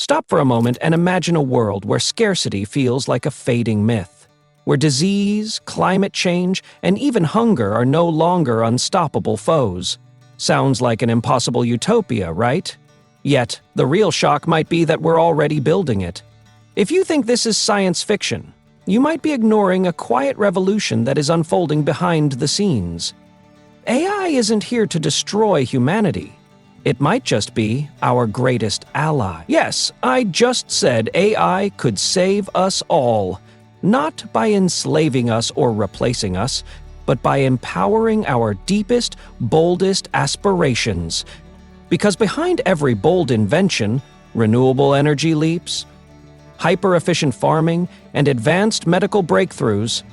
Stop for a moment and imagine a world where scarcity feels like a fading myth, where disease, climate change, and even hunger are no longer unstoppable foes. Sounds like an impossible utopia, right? Yet, the real shock might be that we're already building it. If you think this is science fiction, you might be ignoring a quiet revolution that is unfolding behind the scenes. AI isn't here to destroy humanity. It might just be our greatest ally. Yes, I just said AI could save us all, not by enslaving us or replacing us, but by empowering our deepest, boldest aspirations. Because behind every bold invention, renewable energy leaps, hyper-efficient farming, and advanced medical breakthroughs,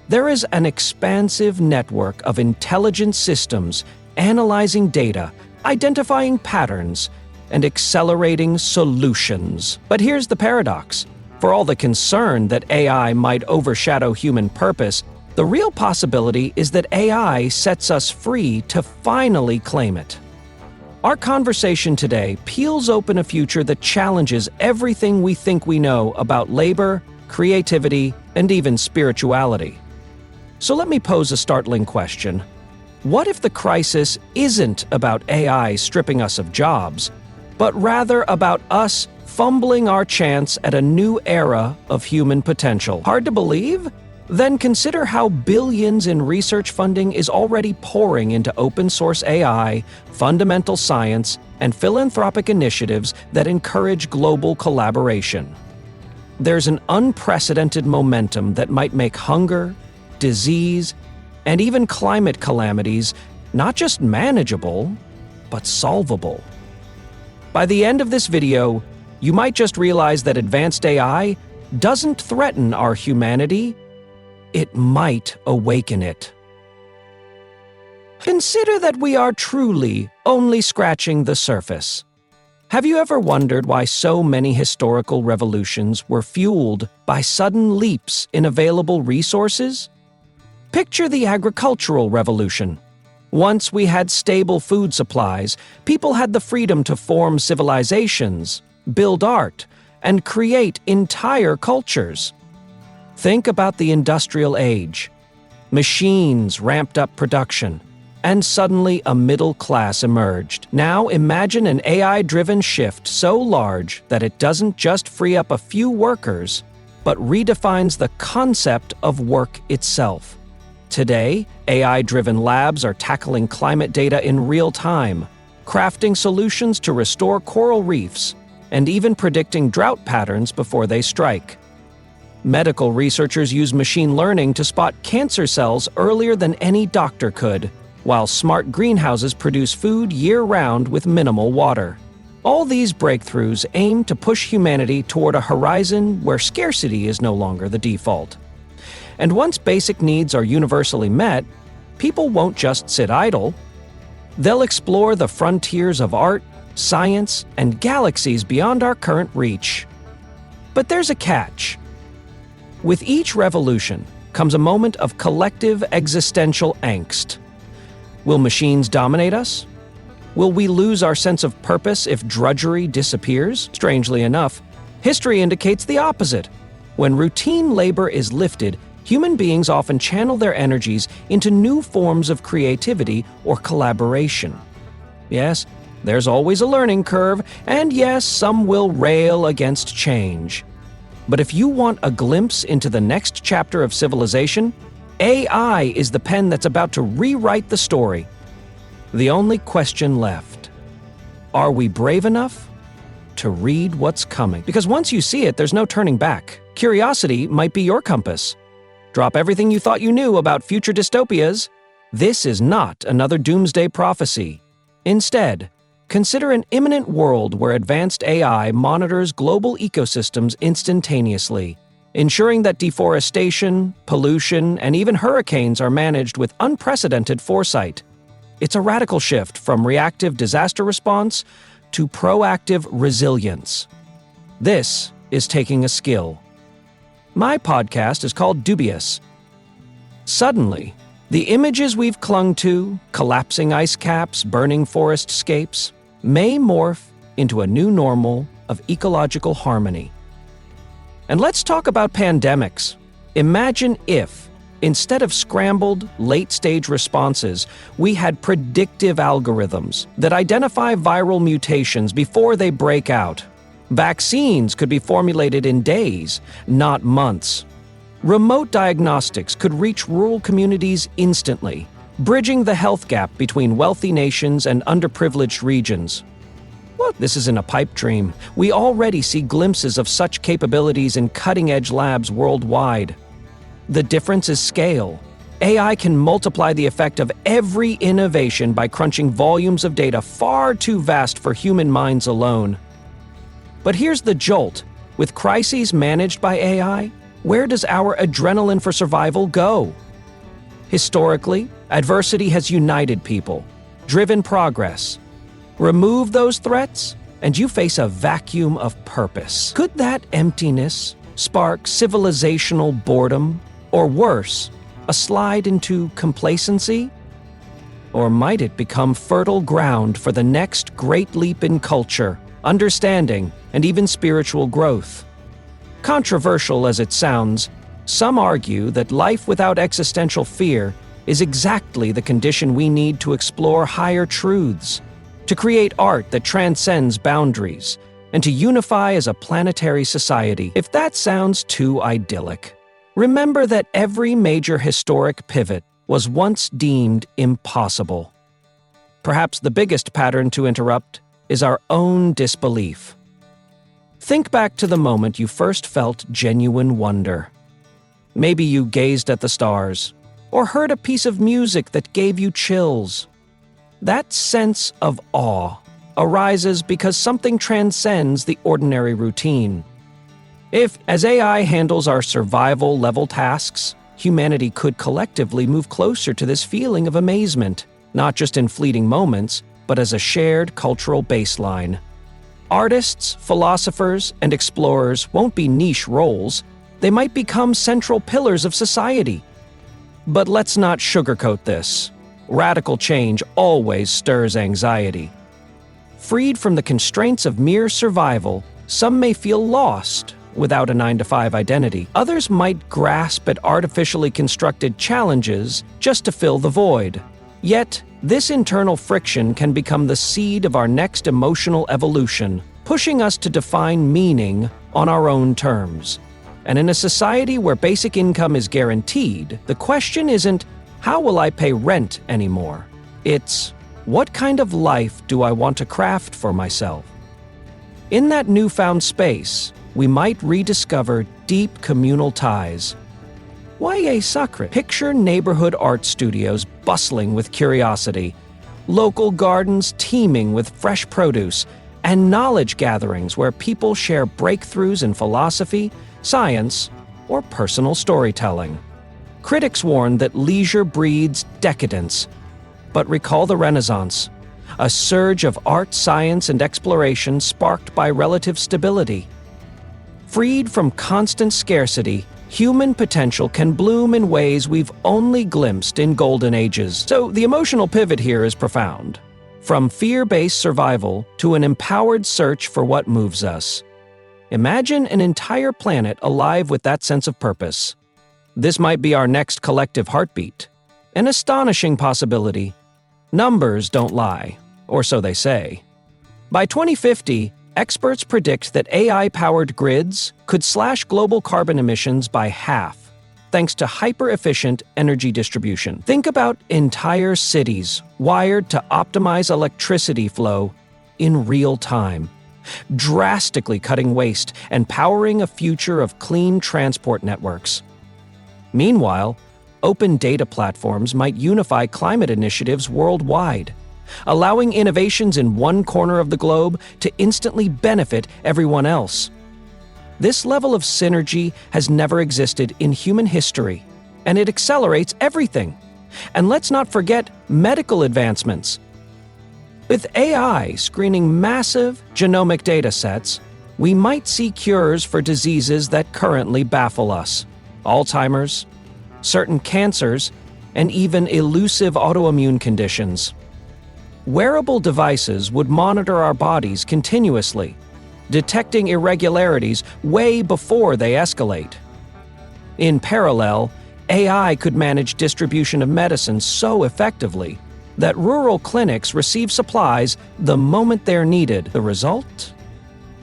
there is an expansive network of intelligent systems analyzing data, identifying patterns, and accelerating solutions. But here's the paradox. For all the concern that AI might overshadow human purpose, the real possibility is that AI sets us free to finally claim it. Our conversation today peels open a future that challenges everything we think we know about labor, creativity, and even spirituality. So let me pose a startling question. What if the crisis isn't about AI stripping us of jobs, but rather about us fumbling our chance at a new era of human potential? Hard to believe? Then consider how billions in research funding is already pouring into open-source AI, fundamental science, and philanthropic initiatives that encourage global collaboration. There's an unprecedented momentum that might make hunger, disease, and even climate calamities not just manageable, but solvable. By the end of this video, you might just realize that advanced AI doesn't threaten our humanity, it might awaken it. Consider that we are truly only scratching the surface. Have you ever wondered why so many historical revolutions were fueled by sudden leaps in available resources? Picture the agricultural revolution. Once we had stable food supplies, people had the freedom to form civilizations, build art, and create entire cultures. Think about the industrial age. Machines ramped up production, and suddenly a middle class emerged. Now imagine an AI-driven shift so large that it doesn't just free up a few workers, but redefines the concept of work itself. Today, AI-driven labs are tackling climate data in real time, crafting solutions to restore coral reefs, and even predicting drought patterns before they strike. Medical researchers use machine learning to spot cancer cells earlier than any doctor could, while smart greenhouses produce food year-round with minimal water. All these breakthroughs aim to push humanity toward a horizon where scarcity is no longer the default. And once basic needs are universally met, people won't just sit idle. They'll explore the frontiers of art, science, and galaxies beyond our current reach. But there's a catch. With each revolution comes a moment of collective existential angst. Will machines dominate us? Will we lose our sense of purpose if drudgery disappears? Strangely enough, history indicates the opposite. When routine labor is lifted, human beings often channel their energies into new forms of creativity or collaboration. Yes, there's always a learning curve, and yes, some will rail against change. But if you want a glimpse into the next chapter of civilization, AI is the pen that's about to rewrite the story. The only question left: are we brave enough to read what's coming? Because once you see it, there's no turning back. Curiosity might be your compass. Drop everything you thought you knew about future dystopias. This is not another doomsday prophecy. Instead, consider an imminent world where advanced AI monitors global ecosystems instantaneously, ensuring that deforestation, pollution, and even hurricanes are managed with unprecedented foresight. It's a radical shift from reactive disaster response to proactive resilience. This is taking a skill. My podcast is called Dubious. Suddenly, the images we've clung to, collapsing ice caps, burning forest scapes, may morph into a new normal of ecological harmony. And let's talk about pandemics. Imagine if, instead of scrambled, late-stage responses, we had predictive algorithms that identify viral mutations before they break out. Vaccines could be formulated in days, not months. Remote diagnostics could reach rural communities instantly, bridging the health gap between wealthy nations and underprivileged regions. Well, this isn't a pipe dream. We already see glimpses of such capabilities in cutting-edge labs worldwide. The difference is scale. AI can multiply the effect of every innovation by crunching volumes of data far too vast for human minds alone. But here's the jolt. With crises managed by AI, where does our adrenaline for survival go? Historically, adversity has united people, driven progress. Remove those threats, and you face a vacuum of purpose. Could that emptiness spark civilizational boredom? Or worse, a slide into complacency? Or might it become fertile ground for the next great leap in culture, understanding, and even spiritual growth? Controversial as it sounds, some argue that life without existential fear is exactly the condition we need to explore higher truths, to create art that transcends boundaries, and to unify as a planetary society. If that sounds too idyllic, remember that every major historic pivot was once deemed impossible. Perhaps the biggest pattern to interrupt is our own disbelief. Think back to the moment you first felt genuine wonder. Maybe you gazed at the stars, or heard a piece of music that gave you chills. That sense of awe arises because something transcends the ordinary routine. If, as AI handles our survival-level tasks, humanity could collectively move closer to this feeling of amazement, not just in fleeting moments, but as a shared cultural baseline. Artists, philosophers, and explorers won't be niche roles. They might become central pillars of society. But let's not sugarcoat this. Radical change always stirs anxiety. Freed from the constraints of mere survival, some may feel lost without a 9-to-5 identity. Others might grasp at artificially constructed challenges just to fill the void. Yet, this internal friction can become the seed of our next emotional evolution, pushing us to define meaning on our own terms. And in a society where basic income is guaranteed, the question isn't, how will I pay rent anymore? It's, what kind of life do I want to craft for myself? In that newfound space, we might rediscover deep communal ties. Why sacre? Picture neighborhood art studios bustling with curiosity, local gardens teeming with fresh produce, and knowledge gatherings where people share breakthroughs in philosophy, science, or personal storytelling. Critics warn that leisure breeds decadence, but recall the Renaissance, a surge of art, science, and exploration sparked by relative stability. Freed from constant scarcity, human potential can bloom in ways we've only glimpsed in golden ages. So the emotional pivot here is profound. From fear-based survival to an empowered search for what moves us. Imagine an entire planet alive with that sense of purpose. This might be our next collective heartbeat. An astonishing possibility. Numbers don't lie, or so they say. By 2050, experts predict that AI-powered grids could slash global carbon emissions by half, thanks to hyper-efficient energy distribution. Think about entire cities wired to optimize electricity flow in real time, drastically cutting waste and powering a future of clean transport networks. Meanwhile, open data platforms might unify climate initiatives worldwide, allowing innovations in one corner of the globe to instantly benefit everyone else. This level of synergy has never existed in human history, and it accelerates everything. And let's not forget medical advancements. With AI screening massive genomic data sets, we might see cures for diseases that currently baffle us. Alzheimer's, certain cancers, and even elusive autoimmune conditions. Wearable devices would monitor our bodies continuously, detecting irregularities way before they escalate. In parallel, AI could manage distribution of medicine so effectively that rural clinics receive supplies the moment they're needed. The result?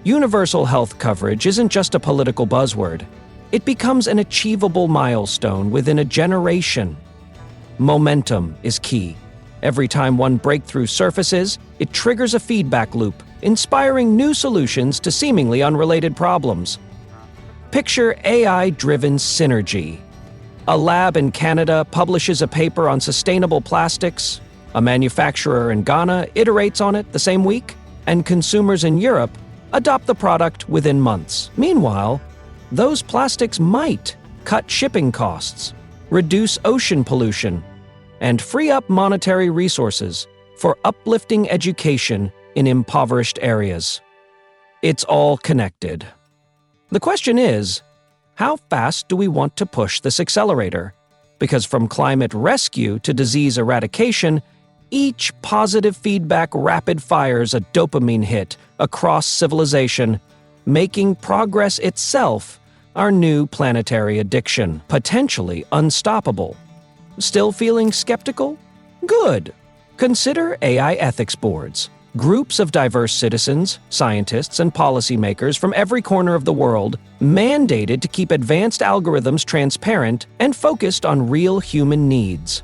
Universal health coverage isn't just a political buzzword. It becomes an achievable milestone within a generation. Momentum is key. Every time one breakthrough surfaces, it triggers a feedback loop, inspiring new solutions to seemingly unrelated problems. Picture AI-driven synergy. A lab in Canada publishes a paper on sustainable plastics, a manufacturer in Ghana iterates on it the same week, and consumers in Europe adopt the product within months. Meanwhile, those plastics might cut shipping costs, reduce ocean pollution, and free up monetary resources for uplifting education in impoverished areas. It's all connected. The question is, how fast do we want to push this accelerator? Because from climate rescue to disease eradication, each positive feedback rapid fires a dopamine hit across civilization, making progress itself our new planetary addiction, potentially unstoppable. Still feeling skeptical? Good. Consider AI ethics boards. Groups of diverse citizens, scientists, and policymakers from every corner of the world mandated to keep advanced algorithms transparent and focused on real human needs.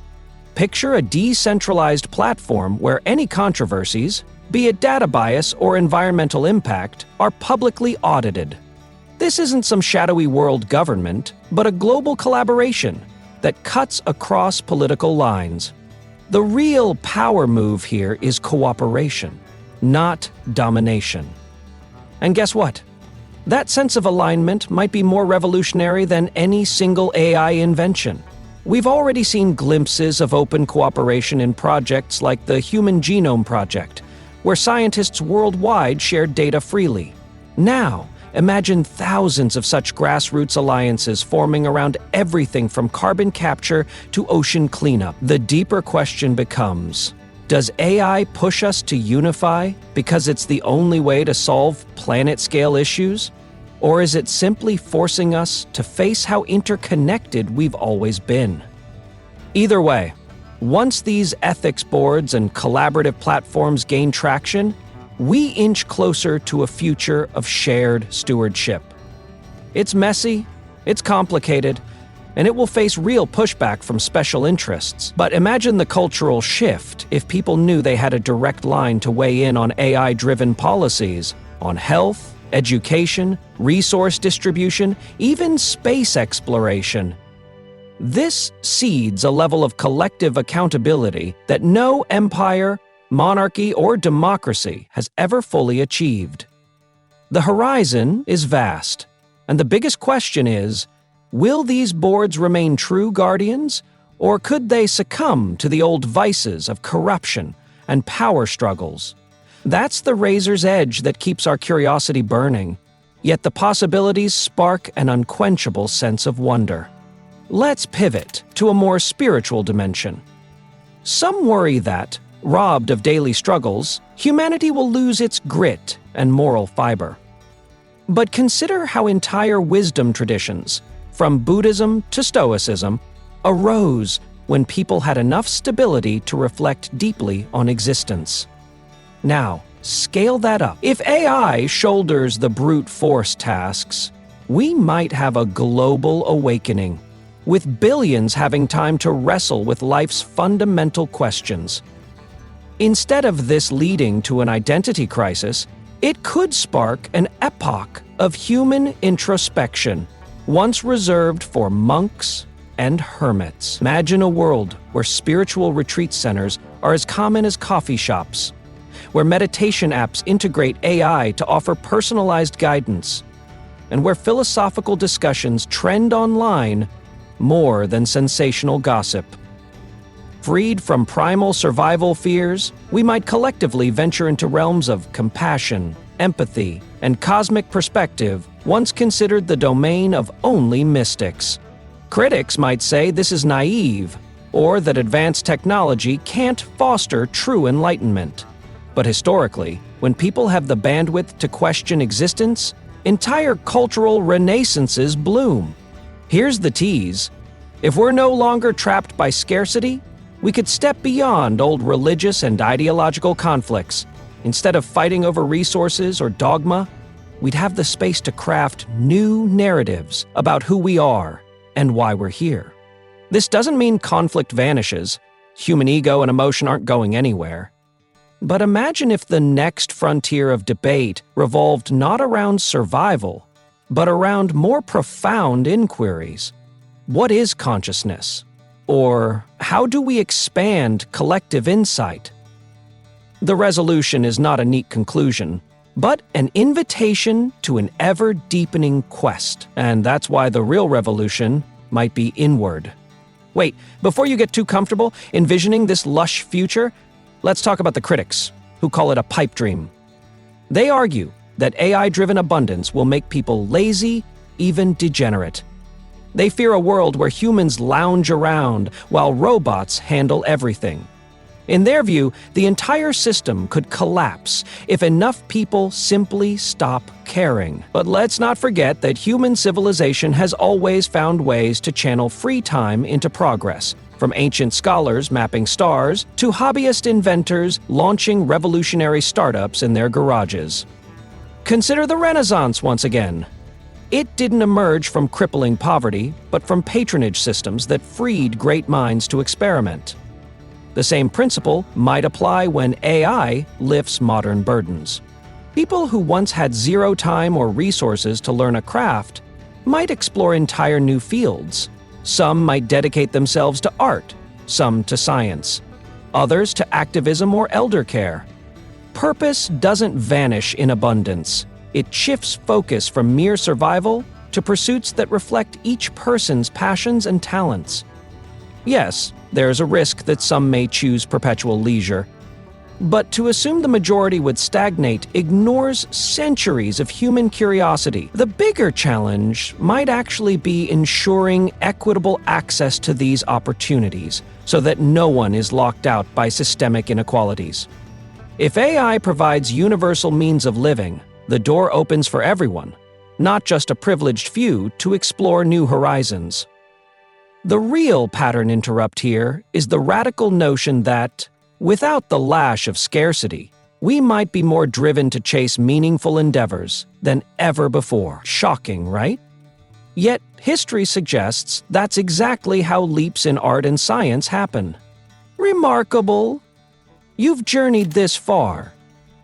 Picture a decentralized platform where any controversies, be it data bias or environmental impact, are publicly audited. This isn't some shadowy world government, but a global collaboration that cuts across political lines. The real power move here is cooperation, not domination. And guess what? That sense of alignment might be more revolutionary than any single AI invention. We've already seen glimpses of open cooperation in projects like the Human Genome Project, where scientists worldwide shared data freely. Now, imagine thousands of such grassroots alliances forming around everything from carbon capture to ocean cleanup. The deeper question becomes, does AI push us to unify because it's the only way to solve planet-scale issues? Or is it simply forcing us to face how interconnected we've always been? Either way, once these ethics boards and collaborative platforms gain traction, we inch closer to a future of shared stewardship. It's messy, it's complicated, and it will face real pushback from special interests. But imagine the cultural shift if people knew they had a direct line to weigh in on AI-driven policies, on health, education, resource distribution, even space exploration. This seeds a level of collective accountability that no empire, monarchy, or democracy has ever fully achieved. The horizon is vast, and the biggest question is, will these boards remain true guardians, or could they succumb to the old vices of corruption and power struggles? That's the razor's edge that keeps our curiosity burning, yet the possibilities spark an unquenchable sense of wonder. Let's pivot to a more spiritual dimension. Some worry that, robbed of daily struggles, humanity will lose its grit and moral fiber. But consider how entire wisdom traditions, from Buddhism to Stoicism, arose when people had enough stability to reflect deeply on existence. Now, scale that up. If AI shoulders the brute force tasks, we might have a global awakening, with billions having time to wrestle with life's fundamental questions. Instead of this leading to an identity crisis, it could spark an epoch of human introspection, once reserved for monks and hermits. Imagine a world where spiritual retreat centers are as common as coffee shops, where meditation apps integrate AI to offer personalized guidance, and where philosophical discussions trend online more than sensational gossip. Freed from primal survival fears, we might collectively venture into realms of compassion, empathy, and cosmic perspective once considered the domain of only mystics. Critics might say this is naive, or that advanced technology can't foster true enlightenment. But historically, when people have the bandwidth to question existence, entire cultural renaissances bloom. Here's the tease. If we're no longer trapped by scarcity, we could step beyond old religious and ideological conflicts. Instead of fighting over resources or dogma, we'd have the space to craft new narratives about who we are and why we're here. This doesn't mean conflict vanishes. Human ego and emotion aren't going anywhere. But imagine if the next frontier of debate revolved not around survival, but around more profound inquiries. What is consciousness? Or how do we expand collective insight? The resolution is not a neat conclusion, but an invitation to an ever-deepening quest. And that's why the real revolution might be inward. Wait, before you get too comfortable envisioning this lush future, let's talk about the critics, who call it a pipe dream. They argue that AI-driven abundance will make people lazy, even degenerate. They fear a world where humans lounge around while robots handle everything. In their view, the entire system could collapse if enough people simply stop caring. But let's not forget that human civilization has always found ways to channel free time into progress, from ancient scholars mapping stars to hobbyist inventors launching revolutionary startups in their garages. Consider the Renaissance once again. It didn't emerge from crippling poverty, but from patronage systems that freed great minds to experiment. The same principle might apply when AI lifts modern burdens. People who once had zero time or resources to learn a craft might explore entire new fields. Some might dedicate themselves to art, some to science, others to activism or elder care. Purpose doesn't vanish in abundance. It shifts focus from mere survival to pursuits that reflect each person's passions and talents. Yes, there's a risk that some may choose perpetual leisure. But to assume the majority would stagnate ignores centuries of human curiosity. The bigger challenge might actually be ensuring equitable access to these opportunities so that no one is locked out by systemic inequalities. If AI provides universal means of living, the door opens for everyone, not just a privileged few, to explore new horizons. The real pattern interrupt here is the radical notion that, without the lash of scarcity, we might be more driven to chase meaningful endeavors than ever before. Shocking, right? Yet, history suggests that's exactly how leaps in art and science happen. Remarkable! You've journeyed this far,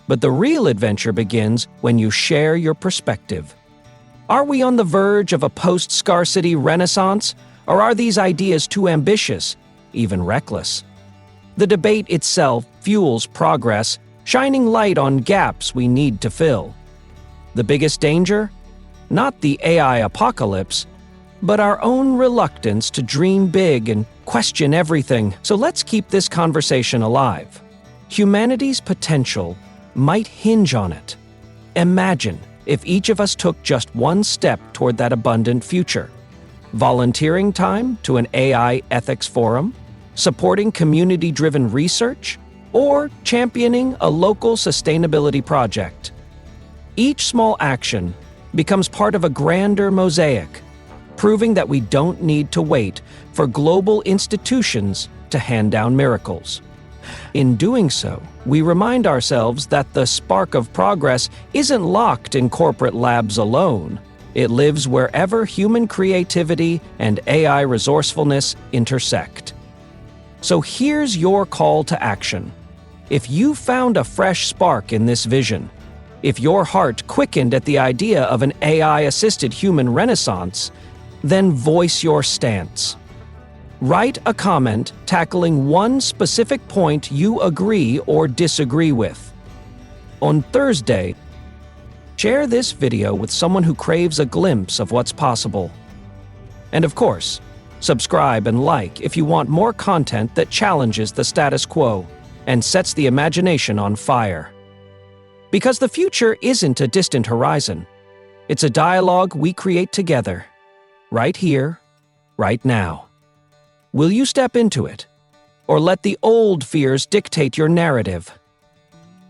but the real adventure begins when you share your perspective. Are we on the verge of a post-scarcity renaissance? Or are these ideas too ambitious, even reckless? The debate itself fuels progress, shining light on gaps we need to fill. The biggest danger? Not the AI apocalypse, but our own reluctance to dream big and question everything. So let's keep this conversation alive. Humanity's potential might hinge on it. Imagine if each of us took just one step toward that abundant future. Volunteering time to an AI ethics forum, supporting community-driven research, or championing a local sustainability project. Each small action becomes part of a grander mosaic, proving that we don't need to wait for global institutions to hand down miracles. In doing so, we remind ourselves that the spark of progress isn't locked in corporate labs alone. It lives wherever human creativity and AI resourcefulness intersect. So here's your call to action. If you found a fresh spark in this vision, if your heart quickened at the idea of an AI-assisted human renaissance, then voice your stance. Write a comment tackling one specific point you agree or disagree with. On Thursday, share this video with someone who craves a glimpse of what's possible. And of course, subscribe and like if you want more content that challenges the status quo and sets the imagination on fire. Because the future isn't a distant horizon. It's a dialogue we create together, right here, right now. Will you step into it, or let the old fears dictate your narrative?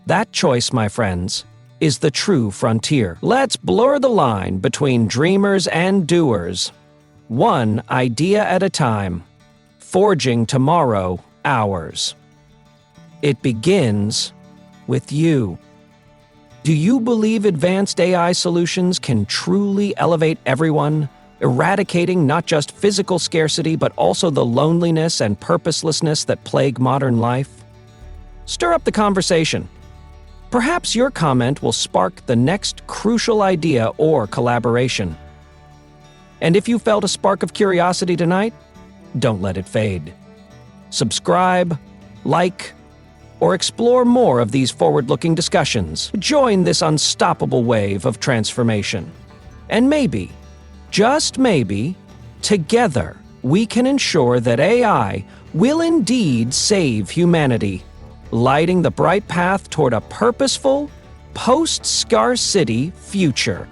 That choice, my friends, is the true frontier. Let's blur the line between dreamers and doers, one idea at a time, forging tomorrow ours. It begins with you. Do you believe advanced AI solutions can truly elevate everyone, eradicating not just physical scarcity but also the loneliness and purposelessness that plague modern life? Stir up the conversation. Perhaps your comment will spark the next crucial idea or collaboration. And if you felt a spark of curiosity tonight, don't let it fade. Subscribe, like, or explore more of these forward-looking discussions. Join this unstoppable wave of transformation. And maybe, just maybe, together we can ensure that AI will indeed save humanity, lighting the bright path toward a purposeful, post-Scarcity future.